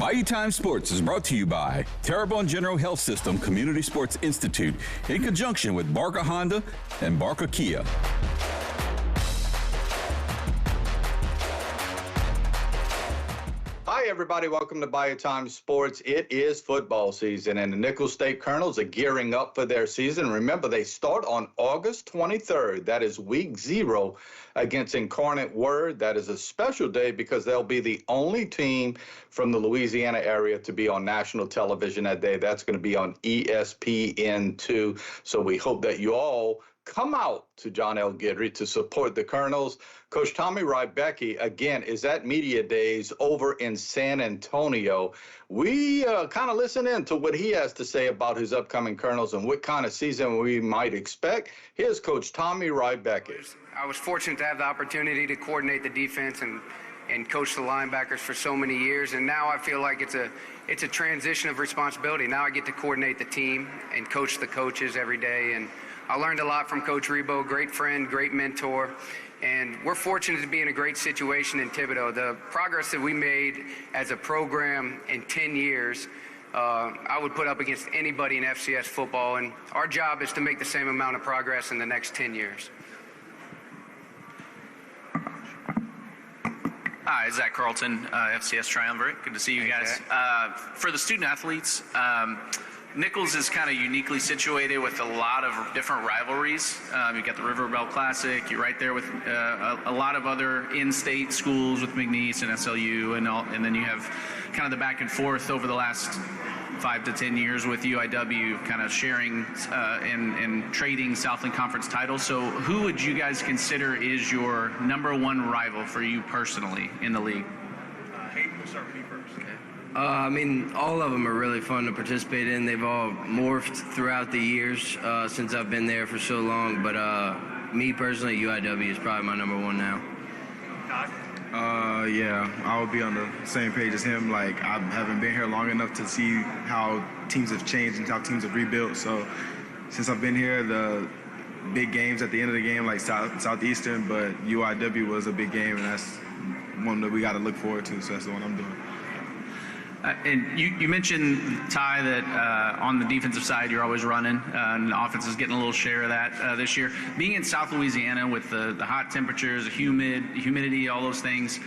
Bayou Time Sports is brought to you by Terrebonne General Health System Community Sports Institute in conjunction with Barker Honda and Barker Kia. Hi, everybody. Welcome to Bayou Time Sports. It is football season, and the Nicholls State Colonels are gearing up for their season. Remember, they start on August 23rd. That is week 0 against Incarnate Word. That is a special day because they'll be the only team from the Louisiana area to be on national television that day. That's going to be on ESPN2. So we hope that you all come out to John L. Guidry to support the Colonels. Coach Tommy Rybecki, again, is at Media Days over in San Antonio. We kind of listen in to what he has to say about his upcoming Colonels and what kind of season we might expect. Here's Coach Tommy Rybecki. I was fortunate to have the opportunity to coordinate the defense and coach the linebackers for so many years, and now I feel like it's a transition of responsibility. Now I get to coordinate the team and coach the coaches every day, and I learned a lot from Coach Rebo, great friend, great mentor, and we're fortunate to be in a great situation in Thibodaux. The progress that we made as a program in 10 years, I would put up against anybody in FCS football, and our job is to make the same amount of progress in the next 10 years. Hi, Zach Carlton, FCS Triumvirate. Good to see you guys. For the student athletes, Nicholls is kind of uniquely situated with a lot of different rivalries. You've got the River Bell Classic. You're right there with a lot of other in-state schools with McNeese and SLU, and then you have kind of the back and forth over the last 5 to 10 years with UIW kind of sharing and trading Southland Conference titles. So who would you guys consider is your number one rival for you personally in the league? Hayden, we'll start with you first. Okay. I mean, all of them are really fun to participate in. They've all morphed throughout the years since I've been there for so long. But me personally, UIW is probably my number one now. Yeah, I would be on the same page as him. Like, I haven't been here long enough to see how teams have changed and how teams have rebuilt. So since I've been here, the big games at the end of the game, like Southeastern, but UIW was a big game, and that's one that we got to look forward to. So that's the one I'm doing. And you mentioned, Ty, that on the defensive side you're always running, and the offense is getting a little share of that this year. Being in South Louisiana with the hot temperatures, the humidity, all those things,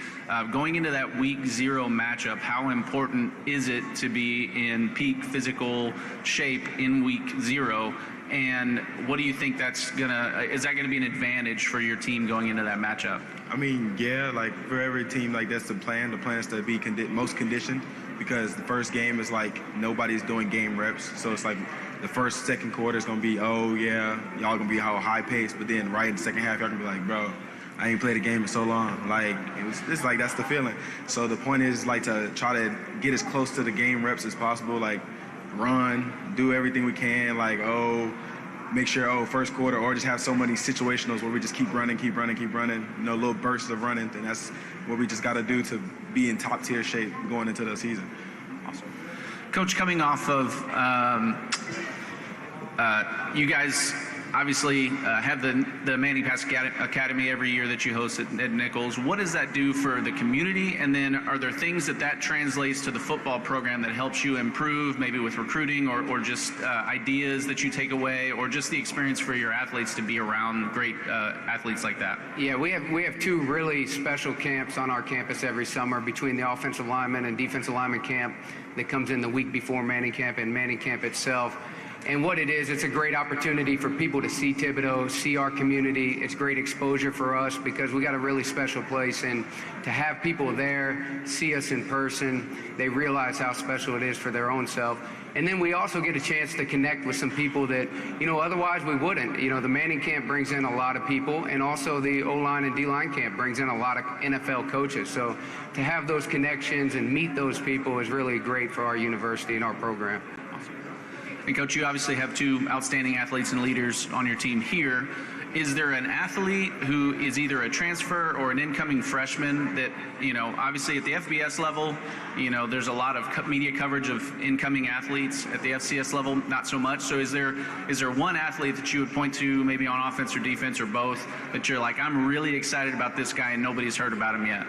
going into that week 0 matchup, how important is it to be in peak physical shape in week 0? And what do you think is that gonna be an advantage for your team going into that matchup? I mean, yeah, like for every team, like that's the plan. The plan is to be most conditioned, because the first game is like nobody's doing game reps. So it's like the first, second quarter is gonna be, oh yeah, y'all gonna be high pace, but then right in the second half, y'all gonna be like, bro, I ain't played a game in so long. Like it's like that's the feeling. So the point is like to try to get as close to the game reps as possible. Like run, do everything we can. Like make sure first quarter, or just have so many situationals where we just keep running. Little bursts of running. And that's what we just got to do to be in top tier shape going into the season. Awesome. Coach, coming off of you guys obviously have the Manning Pass Academy every year that you host at Nicholls. What does that do for the community? And then are there things that translates to the football program that helps you improve, maybe with recruiting or just ideas that you take away, or just the experience for your athletes to be around great athletes like that? Yeah, we have 2 really special camps on our campus every summer between the offensive lineman and defensive lineman camp that comes in the week before Manning Camp and Manning Camp itself. And what it is, it's a great opportunity for people to see Thibodaux, see our community. It's great exposure for us because we got a really special place, and to have people there see us in person, they realize how special it is for their own self. And then we also get a chance to connect with some people that, otherwise we wouldn't. The Manning Camp brings in a lot of people, and also the O-line and D-line camp brings in a lot of NFL coaches. So to have those connections and meet those people is really great for our university and our program. And Coach, you obviously have 2 outstanding athletes and leaders on your team here. Is there an athlete who is either a transfer or an incoming freshman that, obviously at the FBS level, there's a lot of media coverage of incoming athletes. At the FCS level, not so much. So is there one athlete that you would point to, maybe on offense or defense or both, that you're like, I'm really excited about this guy and nobody's heard about him yet?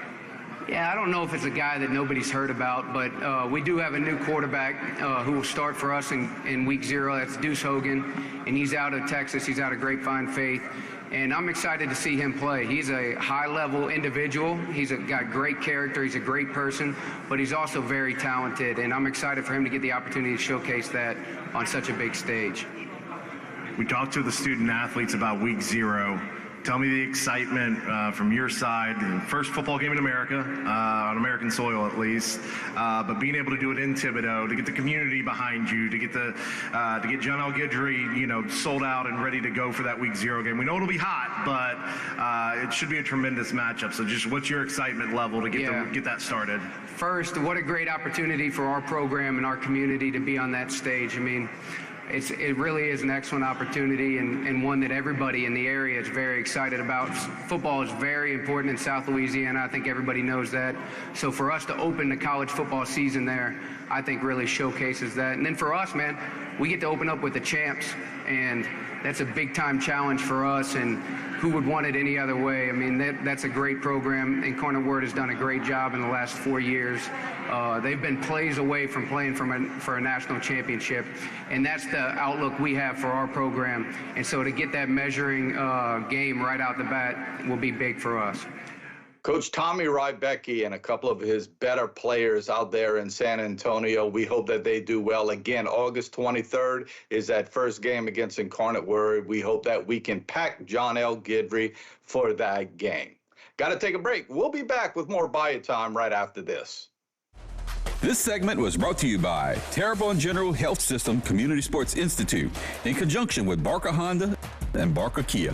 Yeah, I don't know if it's a guy that nobody's heard about, but we do have a new quarterback who will start for us in week 0. That's Deuce Hogan, and he's out of Texas. He's out of Grapevine Faith, and I'm excited to see him play. He's a high-level individual. He's got great character. He's a great person, but he's also very talented, and I'm excited for him to get the opportunity to showcase that on such a big stage. We talked to the student athletes about week 0. Tell me the excitement from your side. First football game in America, on American soil at least, but being able to do it in Thibodaux, to get the community behind you, to get John L. Guidry, sold out and ready to go for that week 0 game. We know it'll be hot, but it should be a tremendous matchup. So just what's your excitement level to get that started? First, what a great opportunity for our program and our community to be on that stage. I mean, it really is an excellent opportunity and one that everybody in the area is very excited about. Football is very important in South Louisiana. I think everybody knows that. So for us to open the college football season there, I think really showcases that. And then for us, man, we get to open up with the champs, and that's a big-time challenge for us, and who would want it any other way? I mean, that's a great program, and Incarnate Word has done a great job in the last 4 years. They've been plays away from playing for a national championship, and that's the outlook we have for our program. And so to get that measuring game right out the bat will be big for us. Coach Tommy Rybecki and a couple of his better players out there in San Antonio, we hope that they do well. Again, August 23rd is that first game against Incarnate Word. We hope that we can pack John L. Guidry for that game. Got to take a break. We'll be back with more Bayou Time right after this. This segment was brought to you by Terrebonne General Health System Community Sports Institute in conjunction with Barker Honda and Barker Kia.